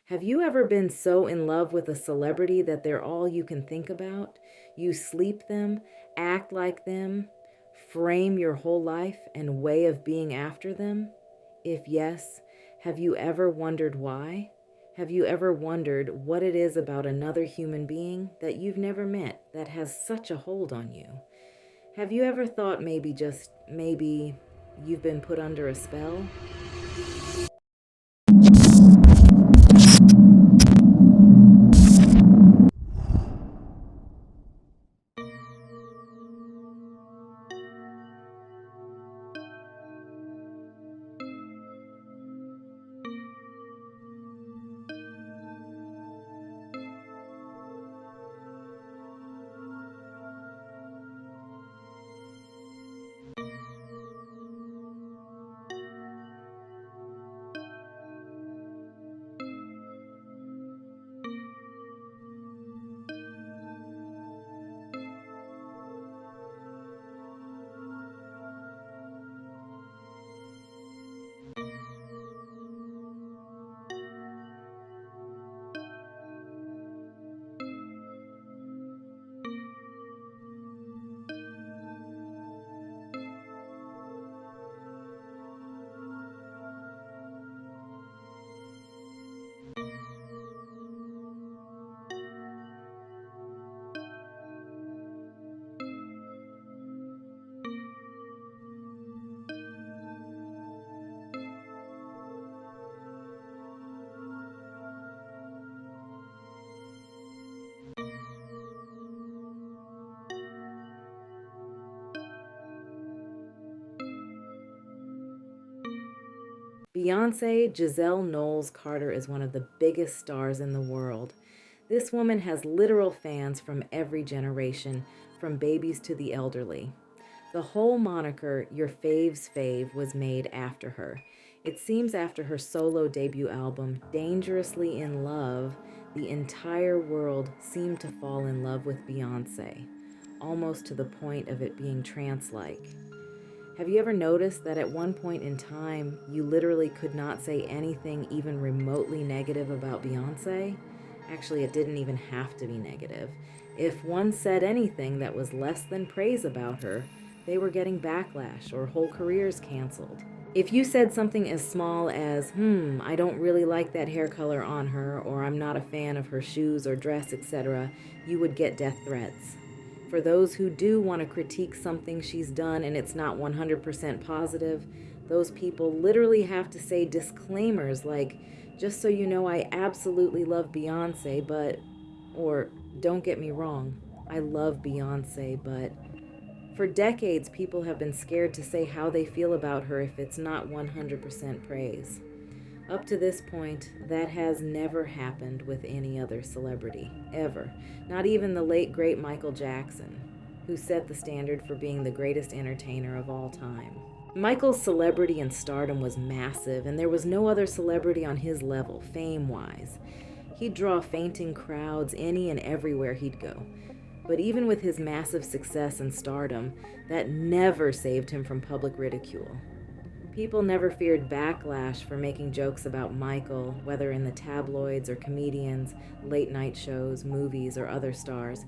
Have you ever been so in love with a celebrity that they're all you can think about? You sleep them, act like them, frame your whole life and way of being after them? If yes, have you ever wondered why? Have you ever wondered what it is about another human being that you've never met that has such a hold on you? Have you ever thought maybe you've been put under a spell? Beyonce Giselle Knowles Carter is one of the biggest stars in the world. This woman has literal fans from every generation, from babies to the elderly. The whole moniker, Your Fave's Fave, was made after her. It seems after her solo debut album, Dangerously in Love, the entire world seemed to fall in love with Beyonce, almost to the point of it being trance-like. Have you ever noticed that at one point in time, you literally could not say anything even remotely negative about Beyonce? Actually, it didn't even have to be negative. If one said anything that was less than praise about her, they were getting backlash or whole careers canceled. If you said something as small as, I don't really like that hair color on her, or I'm not a fan of her shoes or dress, etc., you would get death threats. For those who do want to critique something she's done and it's not 100% positive, those people literally have to say disclaimers like, just so you know, I absolutely love Beyonce, but, or don't get me wrong, I love Beyonce, but. For decades, people have been scared to say how they feel about her if it's not 100% praise. Up to this point, that has never happened with any other celebrity, ever. Not even the late, great Michael Jackson, who set the standard for being the greatest entertainer of all time. Michael's celebrity and stardom was massive, and there was no other celebrity on his level, fame-wise. He'd draw fainting crowds any and everywhere he'd go. But even with his massive success and stardom, that never saved him from public ridicule. People never feared backlash for making jokes about Michael, whether in the tabloids or comedians, late-night shows, movies, or other stars.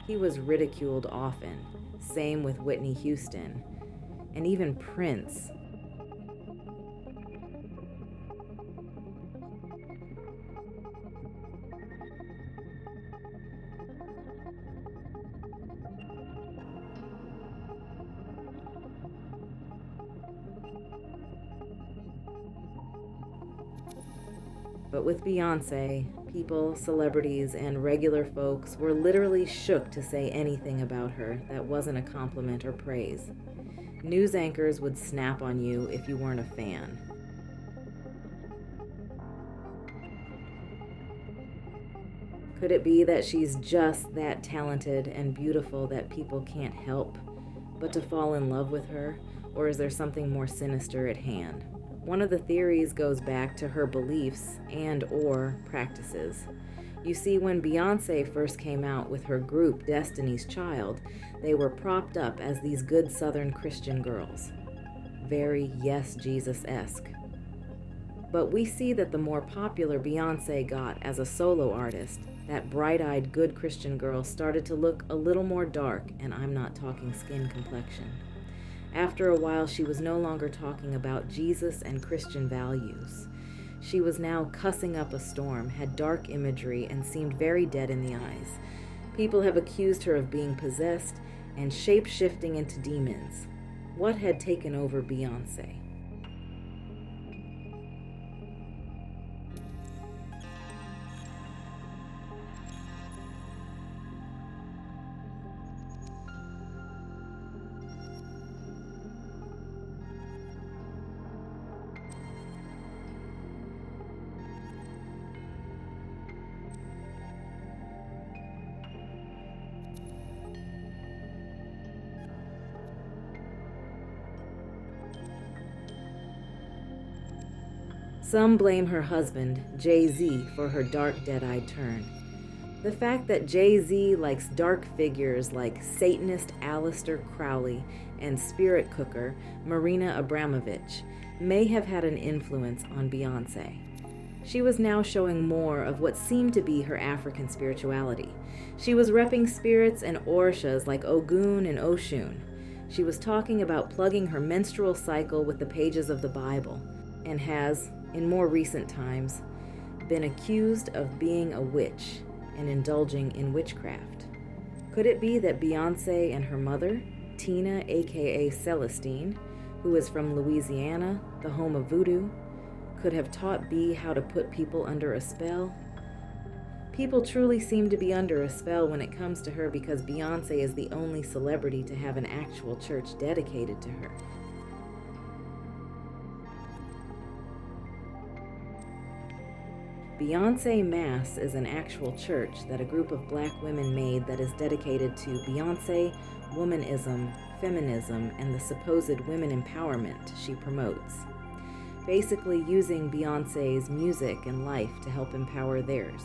He was ridiculed often. Same with Whitney Houston. And even Prince. But with Beyonce, people, celebrities, and regular folks were literally shook to say anything about her that wasn't a compliment or praise. News anchors would snap on you if you weren't a fan. Could it be that she's just that talented and beautiful that people can't help but to fall in love with her? Or is there something more sinister at hand? One of the theories goes back to her beliefs and/or practices. You see, when Beyonce first came out with her group Destiny's Child, they were propped up as these good Southern Christian girls. Very Yes Jesus-esque. But we see that the more popular Beyonce got as a solo artist, that bright-eyed, good Christian girl started to look a little more dark, and I'm not talking skin complexion. After a while, she was no longer talking about Jesus and Christian values. She was now cussing up a storm, had dark imagery, and seemed very dead in the eyes. People have accused her of being possessed and shape-shifting into demons. What had taken over Beyonce? Some blame her husband, Jay-Z, for her dark, dead-eyed turn. The fact that Jay-Z likes dark figures like Satanist Aleister Crowley and spirit cooker Marina Abramovich may have had an influence on Beyonce. She was now showing more of what seemed to be her African spirituality. She was repping spirits and orishas like Ogun and Oshun. She was talking about plugging her menstrual cycle with the pages of the Bible, and has, in more recent times, been accused of being a witch and indulging in witchcraft. Could it be that Beyonce and her mother, Tina aka Celestine, who is from Louisiana, the home of voodoo, could have taught B how to put people under a spell? People truly seem to be under a spell when it comes to her because Beyonce is the only celebrity to have an actual church dedicated to her. Beyonce Mass is an actual church that a group of black women made that is dedicated to Beyonce, womanism, feminism, and the supposed women empowerment she promotes. Basically using Beyonce's music and life to help empower theirs.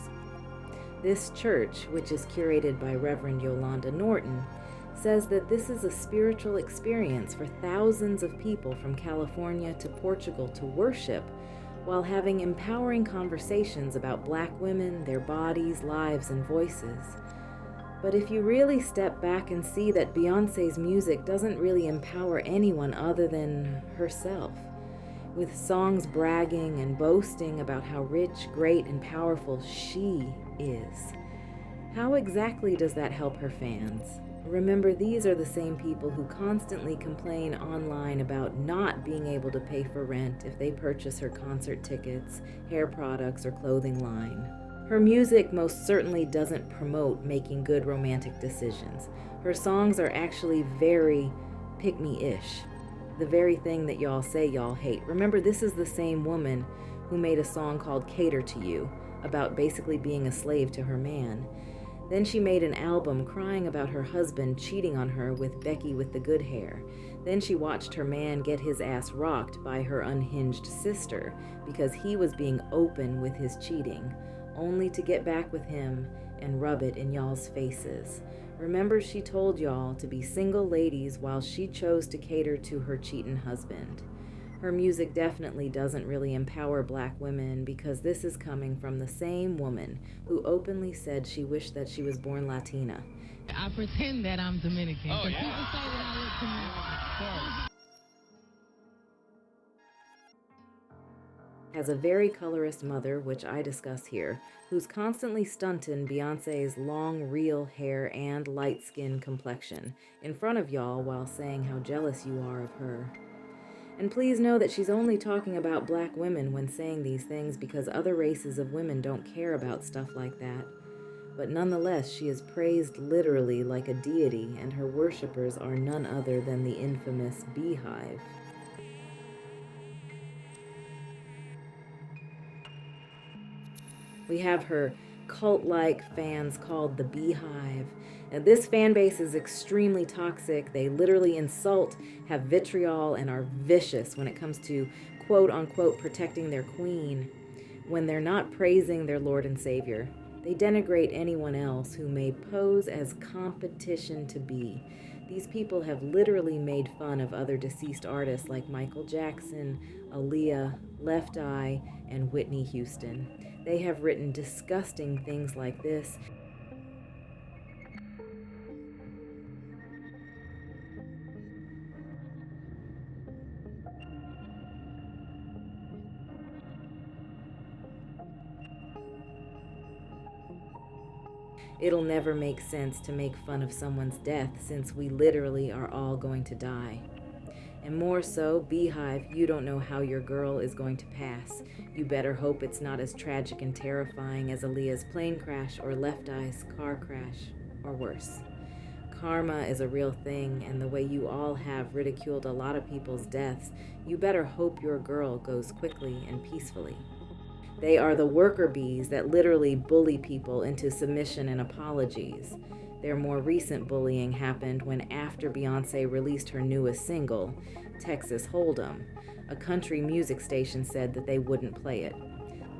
This church, which is curated by Reverend Yolanda Norton, says that this is a spiritual experience for thousands of people from California to Portugal to worship while having empowering conversations about black women, their bodies, lives, and voices. But if you really step back and see that Beyonce's music doesn't really empower anyone other than herself, with songs bragging and boasting about how rich, great, and powerful she is, how exactly does that help her fans? Remember, these are the same people who constantly complain online about not being able to pay for rent if they purchase her concert tickets, hair products, or clothing line. Her music most certainly doesn't promote making good romantic decisions. Her songs are actually very pick-me-ish, the very thing that y'all say y'all hate. Remember, this is the same woman who made a song called Cater to You, about basically being a slave to her man. Then she made an album crying about her husband cheating on her with Becky with the good hair. Then she watched her man get his ass rocked by her unhinged sister because he was being open with his cheating, only to get back with him and rub it in y'all's faces. Remember, she told y'all to be single ladies while she chose to cater to her cheating husband. Her music definitely doesn't really empower black women because this is coming from the same woman who openly said she wished that she was born Latina. I pretend that I'm Dominican. Oh, yeah. People say that I look Dominican. Has a very colorist mother, which I discuss here, who's constantly stunting Beyonce's long, real hair and light-skinned complexion in front of y'all while saying how jealous you are of her. And please know that she's only talking about black women when saying these things because other races of women don't care about stuff like that. But nonetheless, she is praised literally like a deity, and her worshippers are none other than the infamous Beyhive. We have her cult-like fans called the Beyhive. And this fan base is extremely toxic. They literally insult, have vitriol, and are vicious when it comes to quote-unquote protecting their queen. When they're not praising their Lord and Savior, they denigrate anyone else who may pose as competition to be. These people have literally made fun of other deceased artists like Michael Jackson, Aaliyah, Left Eye, and Whitney Houston. They have written disgusting things like this. It'll never make sense to make fun of someone's death since we literally are all going to die. And more so, Beyhive, you don't know how your girl is going to pass. You better hope it's not as tragic and terrifying as Aaliyah's plane crash or Left Eye's car crash, or worse. Karma is a real thing, and the way you all have ridiculed a lot of people's deaths, you better hope your girl goes quickly and peacefully. They are the worker bees that literally bully people into submission and apologies. Their more recent bullying happened when, after Beyonce released her newest single, Texas Hold'em, a country music station said that they wouldn't play it.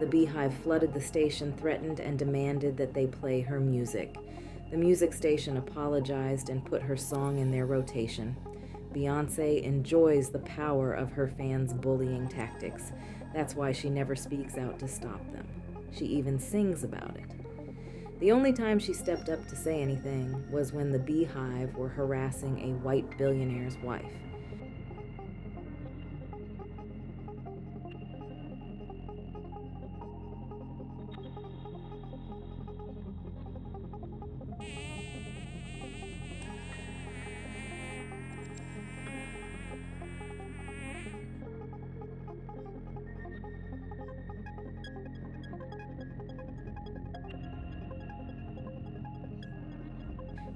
The Beyhive flooded the station, threatened, and demanded that they play her music. The music station apologized and put her song in their rotation. Beyonce enjoys the power of her fans' bullying tactics. That's why she never speaks out to stop them. She even sings about it. The only time she stepped up to say anything was when the Beyhive were harassing a white billionaire's wife.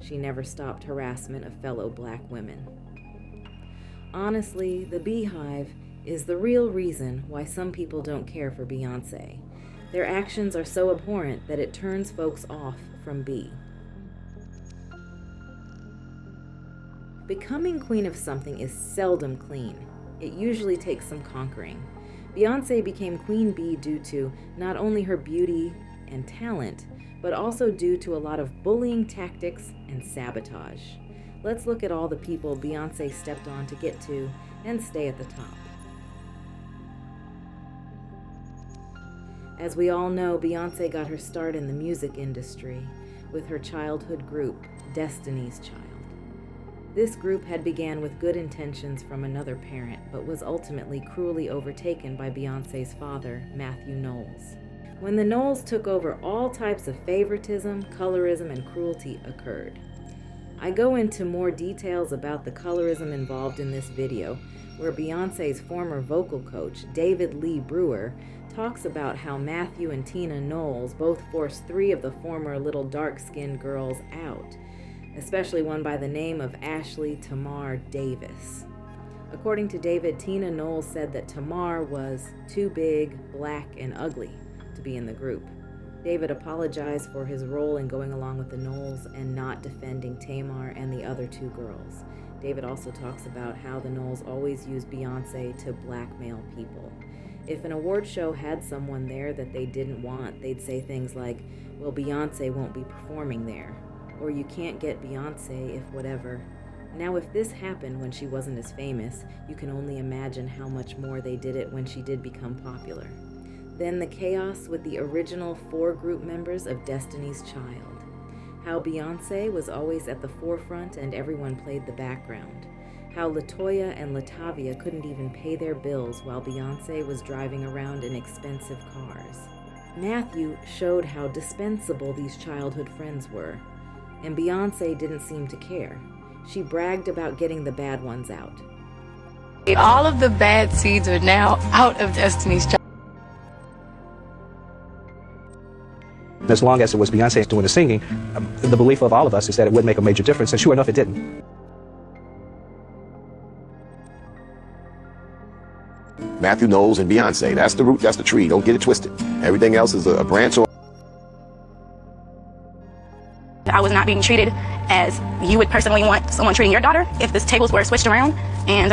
She never stopped harassment of fellow black women. Honestly, the Beyhive is the real reason why some people don't care for Beyonce. Their actions are so abhorrent that it turns folks off from B. Becoming queen of something is seldom clean. It usually takes some conquering. Beyonce became Queen Bee due to not only her beauty and talent, but also due to a lot of bullying tactics and sabotage. Let's look at all the people Beyonce stepped on to get to and stay at the top. As we all know, Beyonce got her start in the music industry with her childhood group, Destiny's Child. This group had began with good intentions from another parent, but was ultimately cruelly overtaken by Beyonce's father, Matthew Knowles. When the Knowles took over, all types of favoritism, colorism, and cruelty occurred. I go into more details about the colorism involved in this video, where Beyonce's former vocal coach, David Lee Brewer, talks about how Matthew and Tina Knowles both forced 3 of the former little dark-skinned girls out, especially one by the name of Ashley Tamar Davis. According to David, Tina Knowles said that Tamar was too big, black, and ugly to be in the group. David apologized for his role in going along with the Knowles and not defending Tamar and the other 2 girls. David also talks about how the Knowles always used Beyonce to blackmail people. If an award show had someone there that they didn't want, they'd say things like, well, Beyonce won't be performing there, or you can't get Beyonce if whatever. Now, if this happened when she wasn't as famous, you can only imagine how much more they did it when she did become popular. Then the chaos with the original 4 group members of Destiny's Child. How Beyonce was always at the forefront and everyone played the background. How LaToya and Latavia couldn't even pay their bills while Beyonce was driving around in expensive cars. Matthew showed how dispensable these childhood friends were, and Beyonce didn't seem to care. She bragged about getting the bad ones out. All of the bad seeds are now out of Destiny's Child. As long as it was Beyonce doing the singing, the belief of all of us is that it would make a major difference, and sure enough, it didn't. Matthew Knowles and Beyonce, that's the root, that's the tree, don't get it twisted. Everything else is a branch or... I was not being treated as you would personally want someone treating your daughter if the tables were switched around, and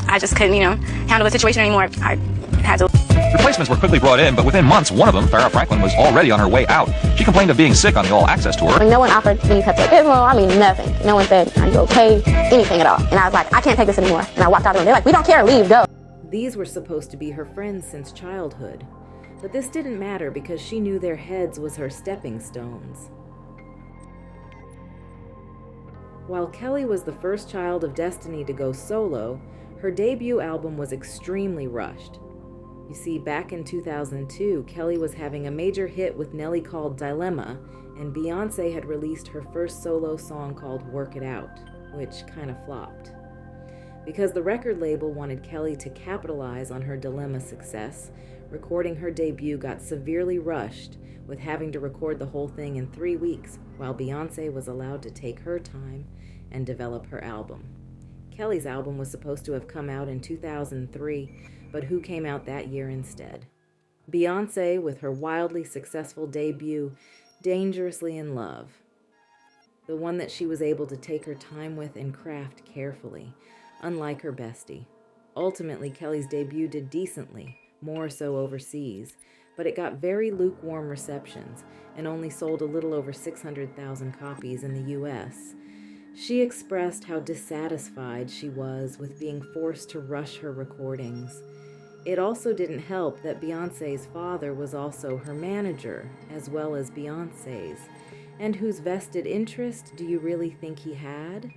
I just couldn't, handle the situation anymore. I had to... Replacements were quickly brought in, but within months, one of them, Farrah Franklin, was already on her way out. She complained of being sick on the All Access tour. No one offered any Pepto-Bismol, nothing. No one said, are you okay? Anything at all. And I was like, I can't take this anymore. And I walked out of the room. They're like, we don't care, leave, go. These were supposed to be her friends since childhood. But this didn't matter because she knew their heads was her stepping stones. While Kelly was the first child of Destiny to go solo, her debut album was extremely rushed. You see, back in 2002, Kelly was having a major hit with Nelly called Dilemma, and Beyonce had released her first solo song called Work It Out, which kind of flopped. Because the record label wanted Kelly to capitalize on her Dilemma success, recording her debut got severely rushed, with having to record the whole thing in 3 weeks, while Beyonce was allowed to take her time and develop her album. Kelly's album was supposed to have come out in 2003, but who came out that year instead? Beyonce, with her wildly successful debut, Dangerously in Love. The one that she was able to take her time with and craft carefully, unlike her bestie. Ultimately, Kelly's debut did decently, more so overseas, but it got very lukewarm receptions and only sold a little over 600,000 copies in the US. She expressed how dissatisfied she was with being forced to rush her recordings. It also didn't help that Beyonce's father was also her manager, as well as Beyonce's. And whose vested interest do you really think he had?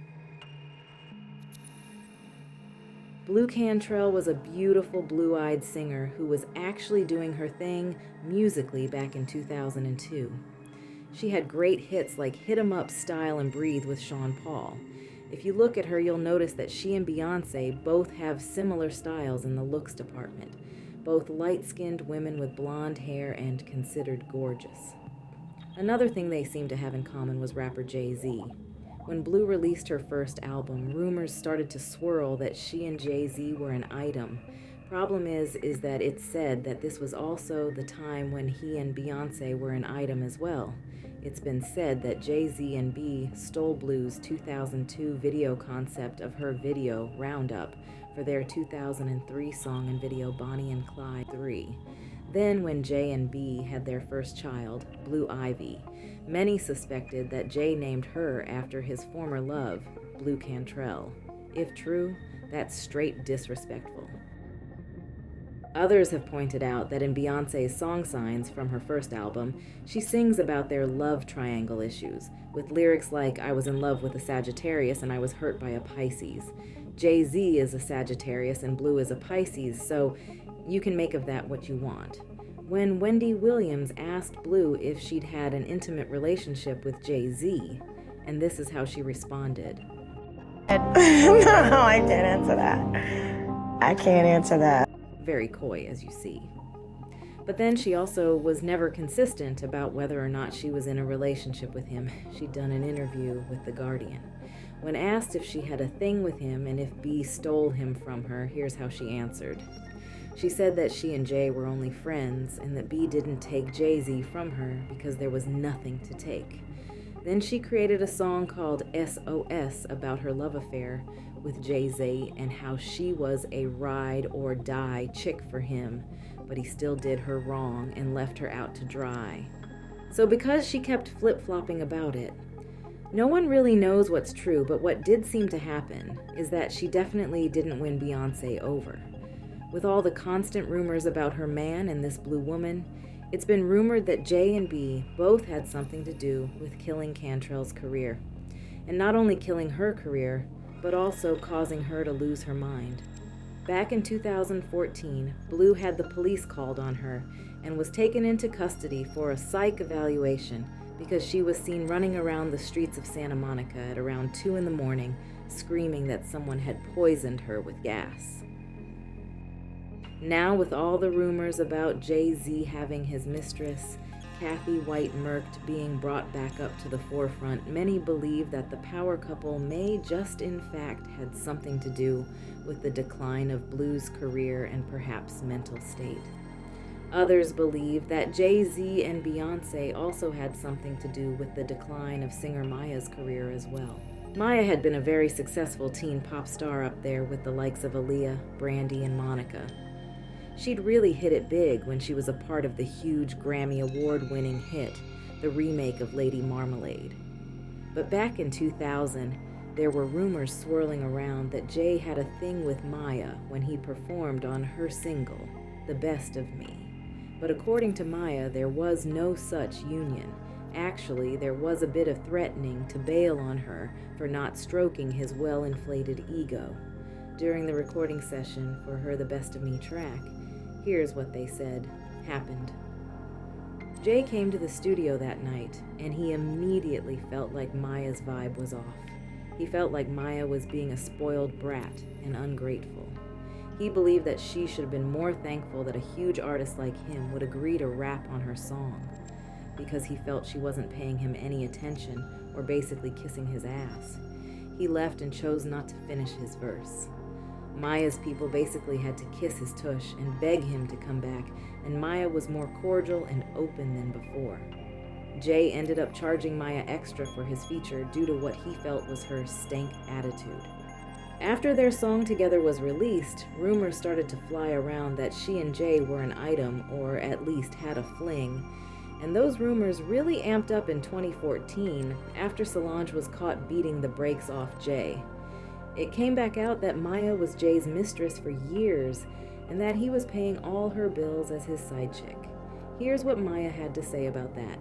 Blu Cantrell was a beautiful blue-eyed singer who was actually doing her thing musically back in 2002. She had great hits like Hit 'Em Up, Style, and Breathe with Sean Paul. If you look at her, you'll notice that she and Beyonce both have similar styles in the looks department, both light-skinned women with blonde hair and considered gorgeous. Another thing they seemed to have in common was rapper Jay-Z. When Blu released her first album, rumors started to swirl that she and Jay-Z were an item. Problem is that it's said that this was also the time when he and Beyonce were an item as well. It's been said that Jay-Z and B stole Blu's 2002 video concept of her video, Roundup, for their 2003 song and video Bonnie and Clyde 3. Then when Jay and B had their first child, Blue Ivy, many suspected that Jay named her after his former love, Blu Cantrell. If true, that's straight disrespectful. Others have pointed out that in Beyonce's Song Signs from her first album, she sings about their love triangle issues, with lyrics like, I was in love with a Sagittarius and I was hurt by a Pisces. Jay-Z is a Sagittarius and Blu is a Pisces, so you can make of that what you want. When Wendy Williams asked Blu if she'd had an intimate relationship with Jay-Z, and this is how she responded. No, I can't answer that. I can't answer that. Very coy, as you see. But then she also was never consistent about whether or not she was in a relationship with him. She'd done an interview with The Guardian. When asked if she had a thing with him and if B stole him from her, here's how she answered. She said that she and Jay were only friends and that B didn't take Jay-Z from her because there was nothing to take. Then she created a song called SOS about her love affair with Jay-Z and how she was a ride or die chick for him, but he still did her wrong and left her out to dry. So because she kept flip-flopping about it, no one really knows what's true, but what did seem to happen is that she definitely didn't win Beyonce over. With all the constant rumors about her man and this blue woman, it's been rumored that Jay and B both had something to do with killing Cantrell's career. And not only killing her career, but also causing her to lose her mind. Back in 2014, Blu had the police called on her and was taken into custody for a psych evaluation because she was seen running around the streets of Santa Monica at around 2 in the morning, screaming that someone had poisoned her with gas. Now, with all the rumors about Jay-Z having his mistress, Kathy White murked, being brought back up to the forefront, many believe that the power couple may just in fact had something to do with the decline of Blu's career and perhaps mental state. Others believe that Jay-Z and Beyonce also had something to do with the decline of singer Maya's career as well. Maya had been a very successful teen pop star up there with the likes of Aaliyah, Brandy, and Monica. She'd really hit it big when she was a part of the huge Grammy Award-winning hit, the remake of Lady Marmalade. But back in 2000, there were rumors swirling around that Jay had a thing with Maya when he performed on her single, The Best of Me. But according to Maya, there was no such union. Actually, there was a bit of threatening to bail on her for not stroking his well-inflated ego. During the recording session for her The Best of Me track, here's what they said happened. Jay came to the studio that night, and he immediately felt like Maya's vibe was off. He felt like Maya was being a spoiled brat and ungrateful. He believed that she should have been more thankful that a huge artist like him would agree to rap on her song, because he felt she wasn't paying him any attention or basically kissing his ass. He left and chose not to finish his verse. Maya's people basically had to kiss his tush and beg him to come back, and Maya was more cordial and open than before. Jay ended up charging Maya extra for his feature due to what he felt was her stank attitude. After their song together was released, rumors started to fly around that she and Jay were an item, or at least had a fling, and those rumors really amped up in 2014 after Solange was caught beating the brakes off Jay. It came back out that Maya was Jay's mistress for years, and that he was paying all her bills as his side chick. Here's what Maya had to say about that.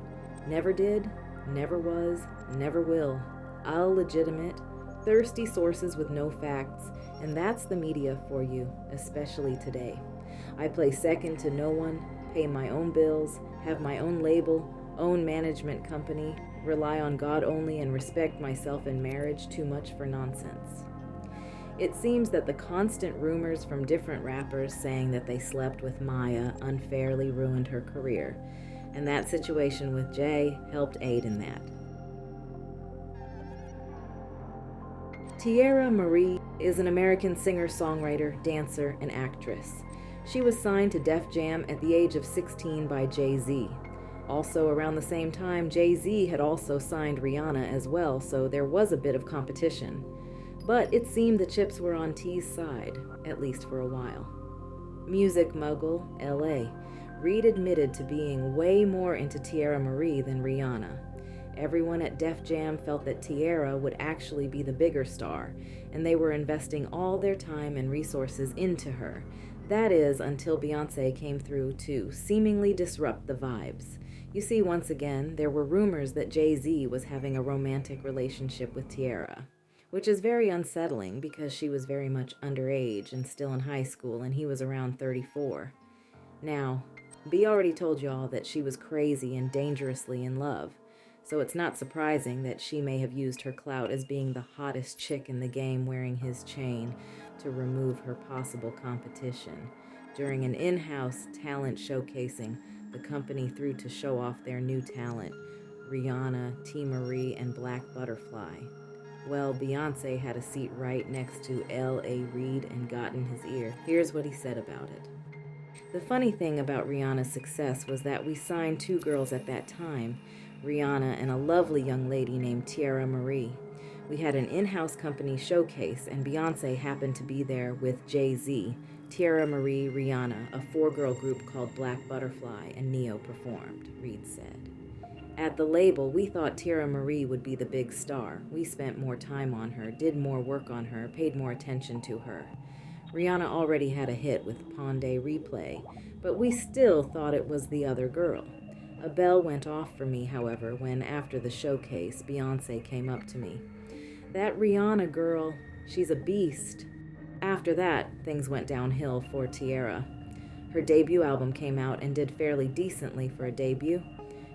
Never did, never was, never will. All legitimate, thirsty sources with no facts, and that's the media for you, especially today. I play second to no one, pay my own bills, have my own label, own management company, rely on God only, and respect myself in marriage too much for nonsense. It seems that the constant rumors from different rappers saying that they slept with Maya unfairly ruined her career, and that situation with Jay helped aid in that. Tierra Marie is an American singer, songwriter, dancer, and actress. She was signed to Def Jam at the age of 16 by Jay-Z. Also around the same time, Jay-Z had also signed Rihanna as well, so there was a bit of competition. But it seemed the chips were on T's side, at least for a while. Music mogul, LA. Reed admitted to being way more into Tierra Marie than Rihanna. Everyone at Def Jam felt that Tierra would actually be the bigger star, and they were investing all their time and resources into her. That is, until Beyonce came through to seemingly disrupt the vibes. You see, once again, there were rumors that Jay-Z was having a romantic relationship with Tierra, which is very unsettling because she was very much underage and still in high school, and he was around 34. Now, B already told y'all that she was crazy and dangerously in love, so it's not surprising that she may have used her clout as being the hottest chick in the game wearing his chain to remove her possible competition. During an in-house talent showcasing, the company threw to show off their new talent, Rihanna, T. Marie, and Black Butterfly. Well, Beyonce had a seat right next to L.A. Reid and got in his ear. Here's what he said about it. The funny thing about Rihanna's success was that we signed two girls at that time, Rihanna and a lovely young lady named Tierra Marie. We had an in-house company showcase, and Beyonce happened to be there with Jay-Z, Tierra Marie, Rihanna, a four-girl group called Black Butterfly, and Neo performed, Reid said. At the label, we thought Tierra Marie would be the big star. We spent more time on her, did more work on her, paid more attention to her. Rihanna already had a hit with Pondé Replay, but we still thought it was the other girl. A bell went off for me, however, when after the showcase, Beyonce came up to me. That Rihanna girl, she's a beast. After that, things went downhill for Tierra. Her debut album came out and did fairly decently for a debut.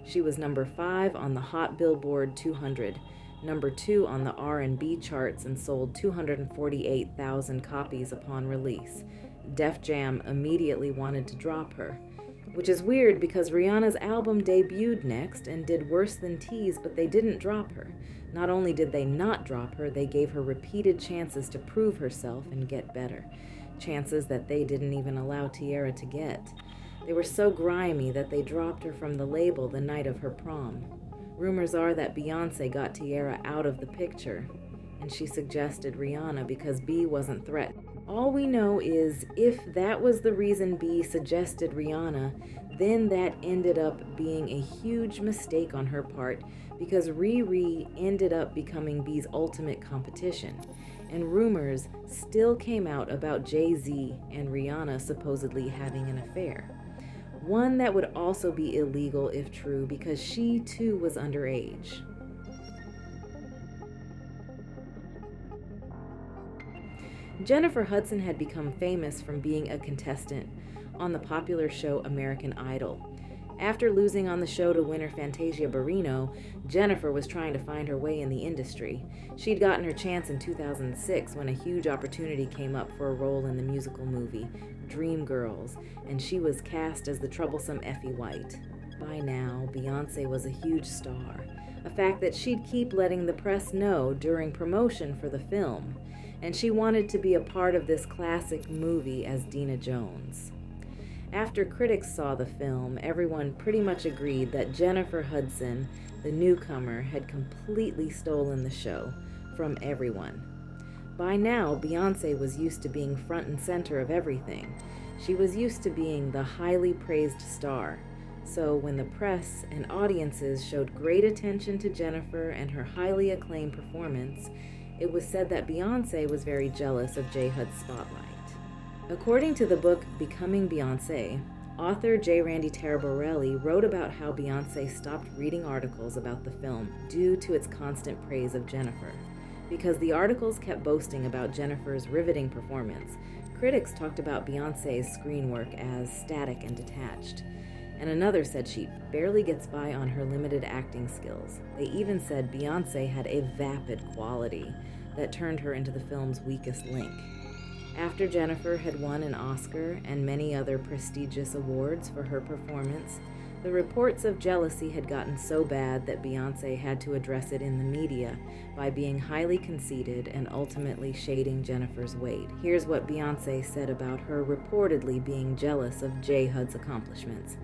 She was number 5 on the Hot Billboard 200, number 2 on the R&B charts, and sold 248,000 copies upon release. Def Jam immediately wanted to drop her, which is weird because Rihanna's album debuted next and did worse than T's, but they didn't drop her. Not only did they not drop her, they gave her repeated chances to prove herself and get better. Chances that they didn't even allow Tierra to get. They were so grimy that they dropped her from the label the night of her prom. Rumors are that Beyonce got Tierra out of the picture, and she suggested Rihanna because B wasn't threatened. All we know is if that was the reason B suggested Rihanna, then that ended up being a huge mistake on her part because Riri ended up becoming B's ultimate competition. And rumors still came out about Jay-Z and Rihanna supposedly having an affair. one that would also be illegal if true because she too was underage. Jennifer Hudson had become famous from being a contestant on the popular show American Idol. After losing on the show to winner Fantasia Barrino, Jennifer was trying to find her way in the industry. She'd gotten her chance in 2006 when a huge opportunity came up for a role in the musical movie Dreamgirls, and she was cast as the troublesome Effie White. By now, Beyonce was a huge star, a fact that she'd keep letting the press know during promotion for the film, and she wanted to be a part of this classic movie as Dina Jones. After critics saw the film, everyone pretty much agreed that Jennifer Hudson, the newcomer, had completely stolen the show from everyone. By now, Beyonce was used to being front and center of everything. She was used to being the highly praised star. So when the press and audiences showed great attention to Jennifer and her highly acclaimed performance, it was said that Beyonce was very jealous of J. Hud's spotlight. According to the book Becoming Beyonce, author J. Randy Taraborelli wrote about how Beyonce stopped reading articles about the film due to its constant praise of Jennifer. Because the articles kept boasting about Jennifer's riveting performance, critics talked about Beyonce's screen work as static and detached. And another said she barely gets by on her limited acting skills. They even said Beyonce had a vapid quality that turned her into the film's weakest link. After Jennifer had won an Oscar and many other prestigious awards for her performance, the reports of jealousy had gotten so bad that Beyonce had to address it in the media by being highly conceited and ultimately shading Jennifer's weight. Here's what Beyonce said about her reportedly being jealous of J. Hud's accomplishments.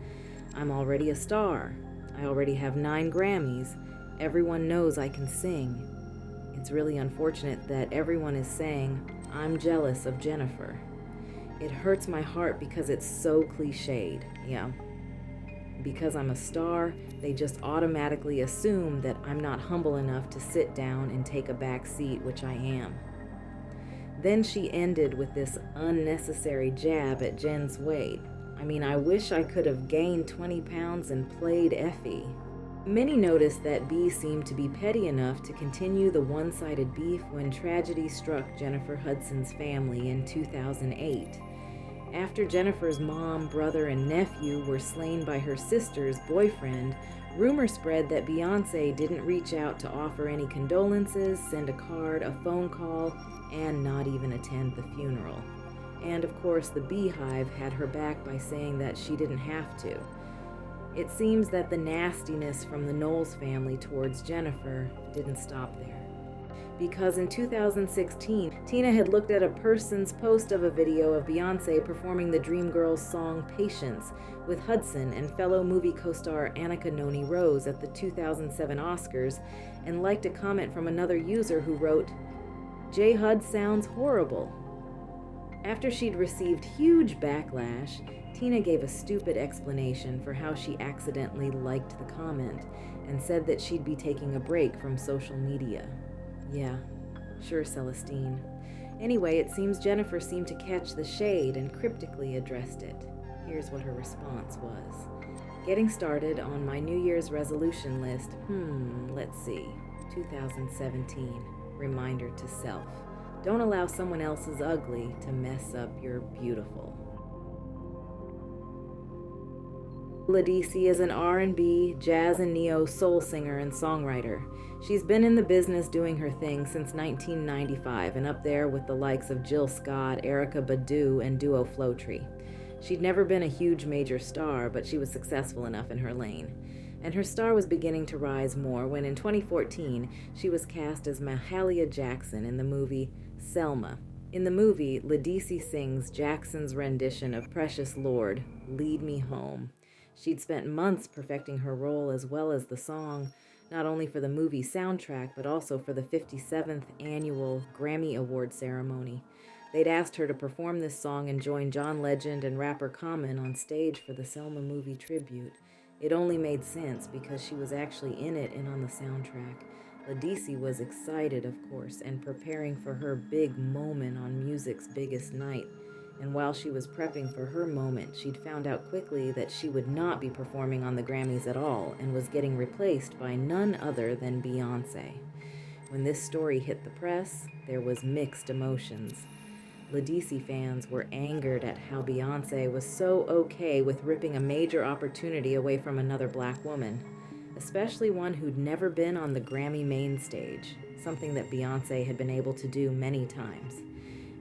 "I'm already a star. I already have 9 Grammys. Everyone knows I can sing. It's really unfortunate that everyone is saying I'm jealous of Jennifer. It hurts my heart because it's so cliched. Yeah. Because I'm a star, they just automatically assume that I'm not humble enough to sit down and take a back seat, which I am." Then she ended with this unnecessary jab at Jen's weight. "I mean, I wish I could have gained 20 pounds and played Effie." Many noticed that B seemed to be petty enough to continue the one-sided beef when tragedy struck Jennifer Hudson's family in 2008. After Jennifer's mom, brother, and nephew were slain by her sister's boyfriend, rumors spread that Beyonce didn't reach out to offer any condolences, send a card, a phone call, and not even attend the funeral. And of course, the Beyhive had her back by saying that she didn't have to. It seems that the nastiness from the Knowles family towards Jennifer didn't stop there. Because in 2016, Tina had looked at a person's post of a video of Beyonce performing the Dreamgirls song Patience with Hudson and fellow movie co-star Annika Noni Rose at the 2007 Oscars and liked a comment from another user who wrote, "J. Hud sounds horrible." After she'd received huge backlash, Tina gave a stupid explanation for how she accidentally liked the comment and said that she'd be taking a break from social media. Yeah, sure, Celestine. Anyway, it seems Jennifer seemed to catch the shade and cryptically addressed it. Here's what her response was. "Getting started on my New Year's resolution list. Let's see. 2017. Reminder to self. Don't allow someone else's ugly to mess up your beautiful." Ledisi is an R&B, jazz, and neo soul singer and songwriter. She's been in the business doing her thing since 1995 and up there with the likes of Jill Scott, Erykah Badu, and duo Flowtree. She'd never been a huge major star, but she was successful enough in her lane. And her star was beginning to rise more when in 2014 she was cast as Mahalia Jackson in the movie Selma. In the movie, Ledisi sings Jackson's rendition of Precious Lord, Lead Me Home. She'd spent months perfecting her role as well as the song, not only for the movie soundtrack, but also for the 57th annual Grammy Award ceremony. They'd asked her to perform this song and join John Legend and rapper Common on stage for the Selma movie tribute. It only made sense because she was actually in it and on the soundtrack. Ledisi was excited, of course, and preparing for her big moment on music's biggest night. And while she was prepping for her moment, she'd found out quickly that she would not be performing on the Grammys at all and was getting replaced by none other than Beyonce. When this story hit the press, there was mixed emotions. Ledisi fans were angered at how Beyonce was so okay with ripping a major opportunity away from another black woman, especially one who'd never been on the Grammy main stage, something that Beyonce had been able to do many times.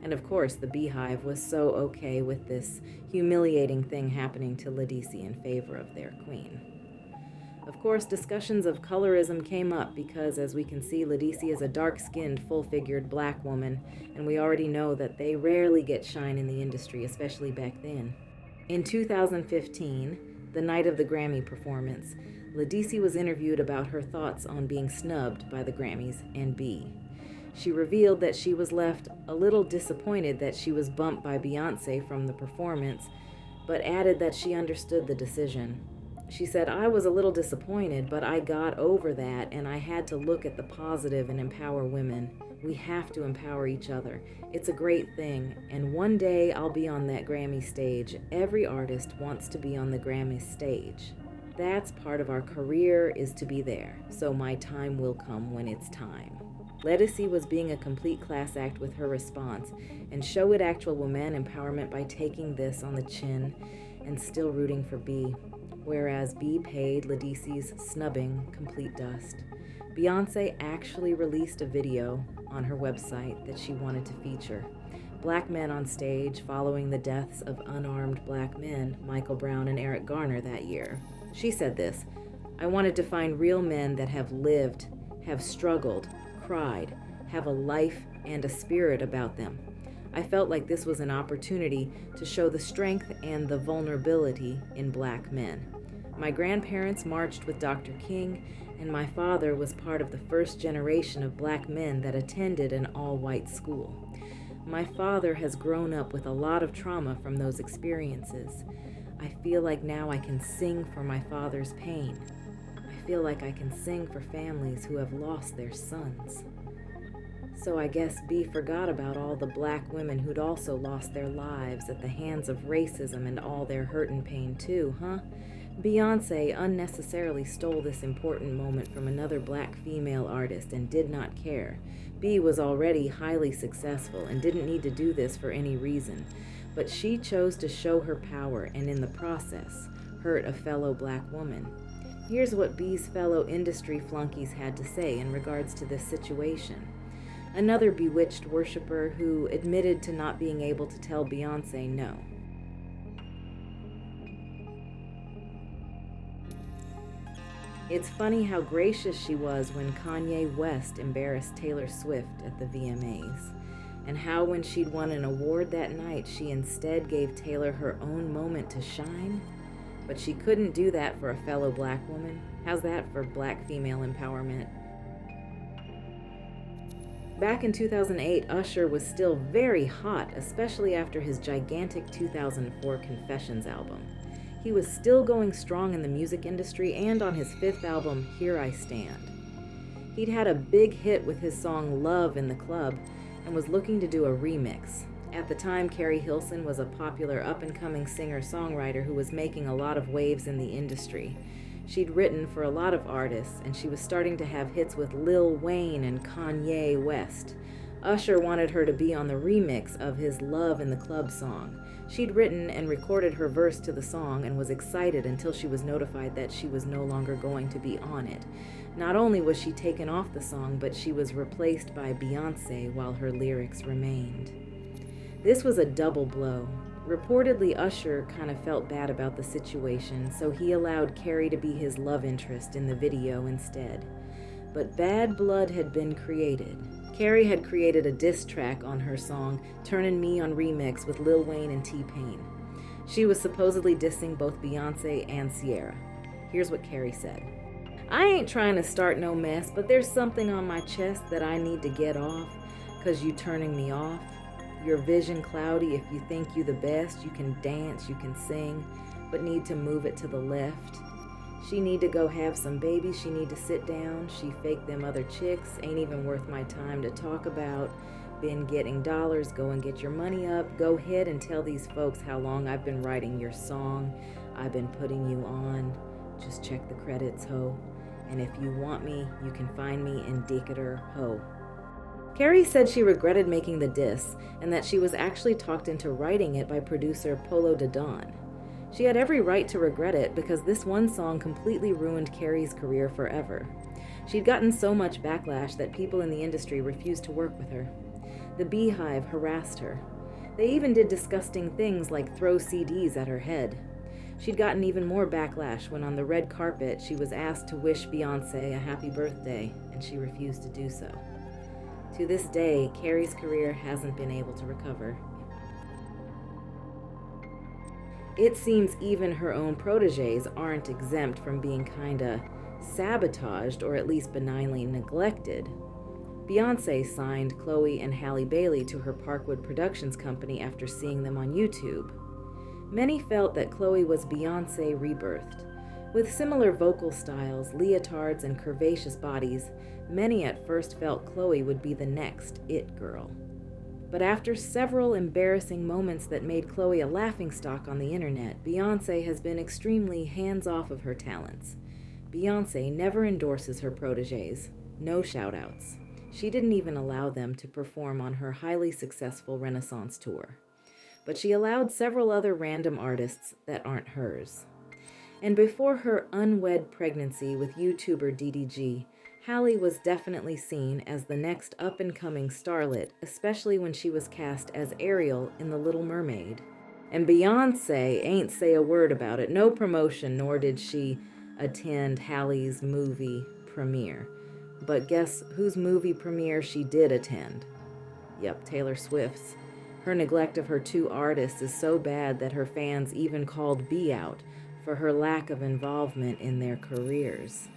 And of course, the Beyhive was so okay with this humiliating thing happening to Ledisi in favor of their queen. Of course, discussions of colorism came up because, as we can see, Ledisi is a dark-skinned, full-figured black woman, and we already know that they rarely get shine in the industry, especially back then. In 2015, the night of the Grammy performance, Ledisi was interviewed about her thoughts on being snubbed by the Grammys and B. She revealed that she was left a little disappointed that she was bumped by Beyonce from the performance, but added that she understood the decision. She said, "I was a little disappointed, but I got over that, and I had to look at the positive and empower women. We have to empower each other. It's a great thing, and one day I'll be on that Grammy stage. Every artist wants to be on the Grammy stage. That's part of our career, is to be there, so my time will come when it's time." Ledisi was being a complete class act with her response, and showed actual woman empowerment by taking this on the chin and still rooting for B, whereas B paid Ledisi's snubbing complete dust. Beyonce actually released a video on her website that she wanted to feature black men on stage following the deaths of unarmed black men, Michael Brown and Eric Garner, that year. She said this, "I wanted to find real men that have lived, have struggled, cried, have a life and a spirit about them. I felt like this was an opportunity to show the strength and the vulnerability in black men. My grandparents marched with Dr. King, and my father was part of the first generation of black men that attended an all-white school. My father has grown up with a lot of trauma from those experiences. I feel like now I can sing for my father's pain. I feel like I can sing for families who have lost their sons." So I guess B forgot about all the black women who'd also lost their lives at the hands of racism and all their hurt and pain too, huh? Beyonce unnecessarily stole this important moment from another black female artist and did not care. B was already highly successful and didn't need to do this for any reason, but she chose to show her power and in the process hurt a fellow black woman. Here's what B's fellow industry flunkies had to say in regards to this situation. Another bewitched worshiper who admitted to not being able to tell Beyonce no. "It's funny how gracious she was when Kanye West embarrassed Taylor Swift at the VMAs, and how when she'd won an award that night, she instead gave Taylor her own moment to shine. But she couldn't do that for a fellow black woman. How's that for black female empowerment?" Back in 2008, Usher was still very hot, especially after his gigantic 2004 Confessions album. He was still going strong in the music industry and on his 5th album, Here I Stand. He'd had a big hit with his song Love in the Club and was looking to do a remix. At the time, Keri Hilson was a popular up-and-coming singer-songwriter who was making a lot of waves in the industry. She'd written for a lot of artists, and she was starting to have hits with Lil Wayne and Kanye West. Usher wanted her to be on the remix of his Love in the Club song. She'd written and recorded her verse to the song and was excited until she was notified that she was no longer going to be on it. Not only was she taken off the song, but she was replaced by Beyonce while her lyrics remained. This was a double blow. Reportedly, Usher kind of felt bad about the situation, so he allowed Keri to be his love interest in the video instead. But bad blood had been created. Keri had created a diss track on her song, Turnin' Me on Remix with Lil Wayne and T-Pain. She was supposedly dissing both Beyonce and Ciara. Here's what Keri said. "I ain't trying to start no mess, but there's something on my chest that I need to get off, 'cause you turning me off. Your vision cloudy if you think you the best, you can dance, you can sing, but need to move it to the left. She need to go have some babies, she need to sit down, she fake them other chicks, ain't even worth my time to talk about. been getting dollars, go and get your money up. Go ahead and tell these folks how long I've been writing your song. I've been putting you on. Just check the credits, ho. And if you want me, you can find me in Decatur, ho. Keri said she regretted making the diss and that she was actually talked into writing it by producer Polo de Don. She had every right to regret it because this one song completely ruined Keri's career forever. She'd gotten so much backlash that people in the industry refused to work with her. The Beyhive harassed her. They even did disgusting things like throw CDs at her head. She'd gotten even more backlash when on the red carpet she was asked to wish Beyonce a happy birthday, and she refused to do so. To this day, Keri's career hasn't been able to recover. It seems even her own proteges aren't exempt from being kinda sabotaged or at least benignly neglected. Beyonce signed Chloe and Halle Bailey to her Parkwood Productions company after seeing them on YouTube. Many felt that Chloe was Beyonce rebirthed. With similar vocal styles, leotards, and curvaceous bodies, many at first felt Chloe would be the next it girl. But after several embarrassing moments that made Chloe a laughingstock on the internet, Beyonce has been extremely hands-off of her talents. Beyonce never endorses her proteges, no shout-outs. She didn't even allow them to perform on her highly successful Renaissance tour. But she allowed several other random artists that aren't hers. And before her unwed pregnancy with YouTuber DDG, Halle was definitely seen as the next up-and-coming starlet, especially when she was cast as Ariel in The Little Mermaid. And Beyonce ain't say a word about it, no promotion, nor did she attend Halle's movie premiere. But guess whose movie premiere she did attend? Yep, Taylor Swift's. Her neglect of her two artists is so bad that her fans even called Bey out for her lack of involvement in their careers.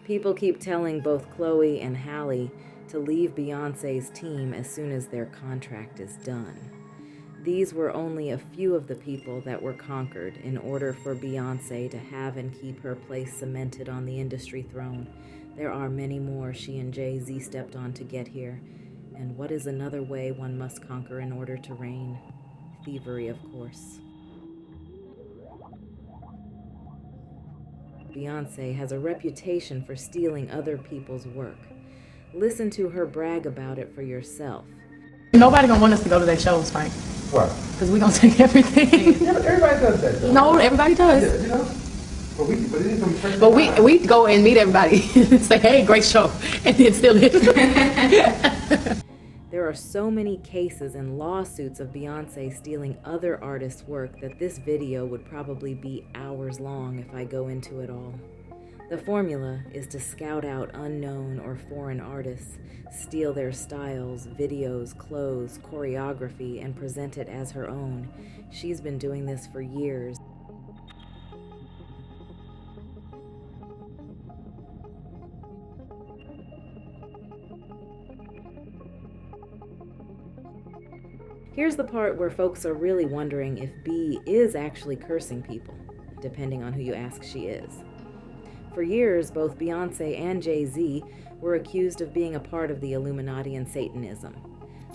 People keep telling both Chloe and Halle to leave Beyonce's team as soon as their contract is done. These were only a few of the people that were conquered in order for Beyonce to have and keep her place cemented on the industry throne. There are many more she and Jay-Z stepped on to get here. And what is another way one must conquer in order to reign? Thievery, of course. Beyonce has a reputation for stealing other people's work. Listen to her brag about it for yourself. Nobody gonna want us to go to their shows, Frank. What? Because we gonna take everything. Yeah, but everybody does that, though. No, everybody does. Yeah, you know? But it is some person. But we go and meet everybody and say, hey, great show, and then still leave. There are so many cases and lawsuits of Beyonce stealing other artists' work that this video would probably be hours long if I go into it all. The formula is to scout out unknown or foreign artists, steal their styles, videos, clothes, choreography, and present it as her own. She's been doing this for years. Here's the part where folks are really wondering if Bey is actually cursing people, depending on who you ask she is. For years, both Beyonce and Jay-Z were accused of being a part of the Illuminati and Satanism.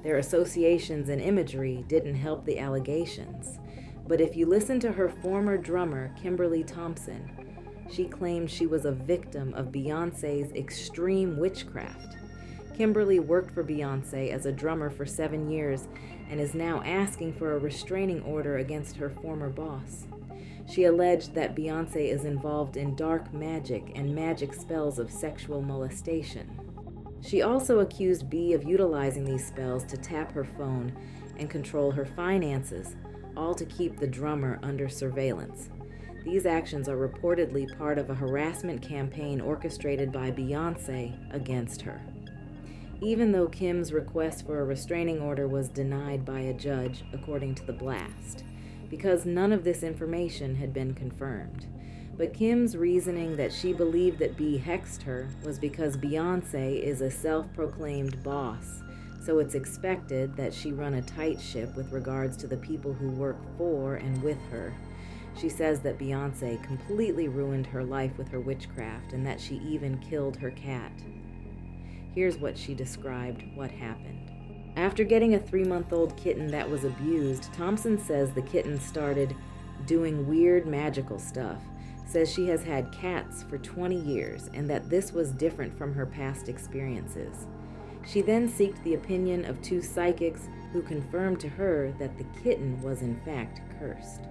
Their associations and imagery didn't help the allegations. But if you listen to her former drummer, Kimberly Thompson, she claimed she was a victim of Beyonce's extreme witchcraft. Kimberly worked for Beyonce as a drummer for 7 years and is now asking for a restraining order against her former boss. She alleged that Beyonce is involved in dark magic and magic spells of sexual molestation. She also accused Bey of utilizing these spells to tap her phone and control her finances, all to keep the drummer under surveillance. These actions are reportedly part of a harassment campaign orchestrated by Beyonce against her. Even though Kim's request for a restraining order was denied by a judge, according to The Blast, because none of this information had been confirmed. But Kim's reasoning that she believed that Bey hexed her was because Beyonce is a self-proclaimed boss, so it's expected that she run a tight ship with regards to the people who work for and with her. She says that Beyonce completely ruined her life with her witchcraft and that she even killed her cat. Here's what she described what happened. After getting a 3-month-old kitten that was abused, Thompson says the kitten started doing weird magical stuff, says she has had cats for 20 years and that this was different from her past experiences. She then sought the opinion of 2 psychics who confirmed to her that the kitten was in fact cursed.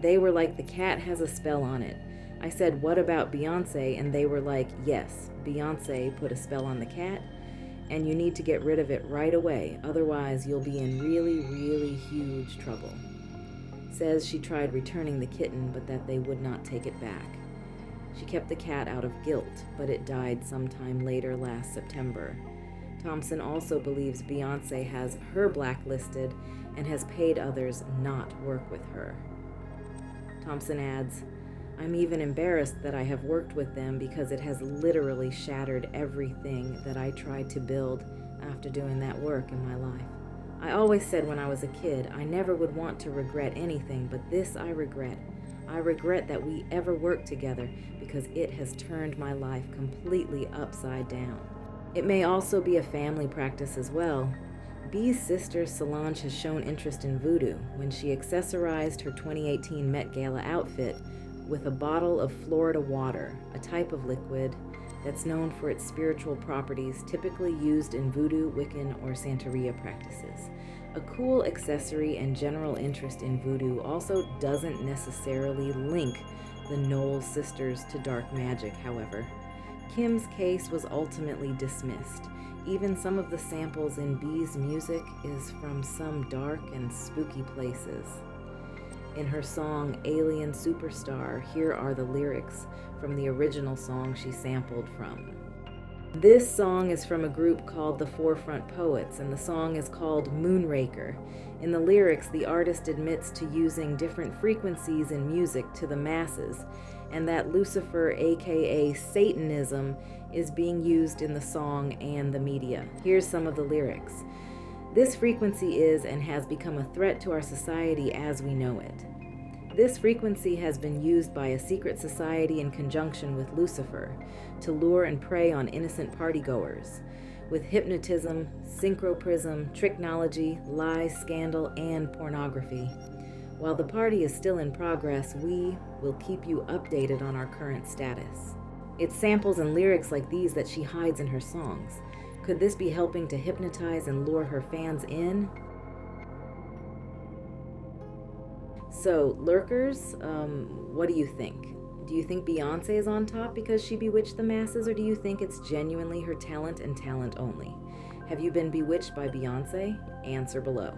They were like, the cat has a spell on it. I said, what about Beyonce? And they were like, yes, Beyonce put a spell on the cat, and you need to get rid of it right away, otherwise you'll be in really, really huge trouble. Says she tried returning the kitten, but that they would not take it back. She kept the cat out of guilt, but it died sometime later last September. Thompson also believes Beyonce has her blacklisted and has paid others not work with her. Thompson adds, I'm even embarrassed that I have worked with them because it has literally shattered everything that I tried to build after doing that work in my life. I always said when I was a kid, I never would want to regret anything, but this I regret. I regret that we ever worked together because it has turned my life completely upside down. It may also be a family practice as well. B's sister Solange has shown interest in voodoo when she accessorized her 2018 Met Gala outfit with a bottle of Florida water, a type of liquid that's known for its spiritual properties typically used in voodoo, Wiccan, or Santeria practices. A cool accessory and general interest in voodoo also doesn't necessarily link the Knowles sisters to dark magic, however. Kim's case was ultimately dismissed. Even some of the samples in B's music is from some dark and spooky places. In her song Alien Superstar, here are the lyrics from the original song she sampled from. This song is from a group called the Forefront Poets, and the song is called Moonraker. In the lyrics, the artist admits to using different frequencies in music to the masses, and that Lucifer, aka Satanism, is being used in the song and the media. Here's some of the lyrics. This frequency is and has become a threat to our society as we know it. This frequency has been used by a secret society in conjunction with Lucifer to lure and prey on innocent partygoers, with hypnotism, synchroprism, tricknology, lies, scandal, and pornography. While the party is still in progress, we will keep you updated on our current status. It's samples and lyrics like these that she hides in her songs. Could this be helping to hypnotize and lure her fans in? So, lurkers, what do you think? Do you think Beyonce is on top because she bewitched the masses, or do you think it's genuinely her talent and talent only? Have you been bewitched by Beyonce? Answer below.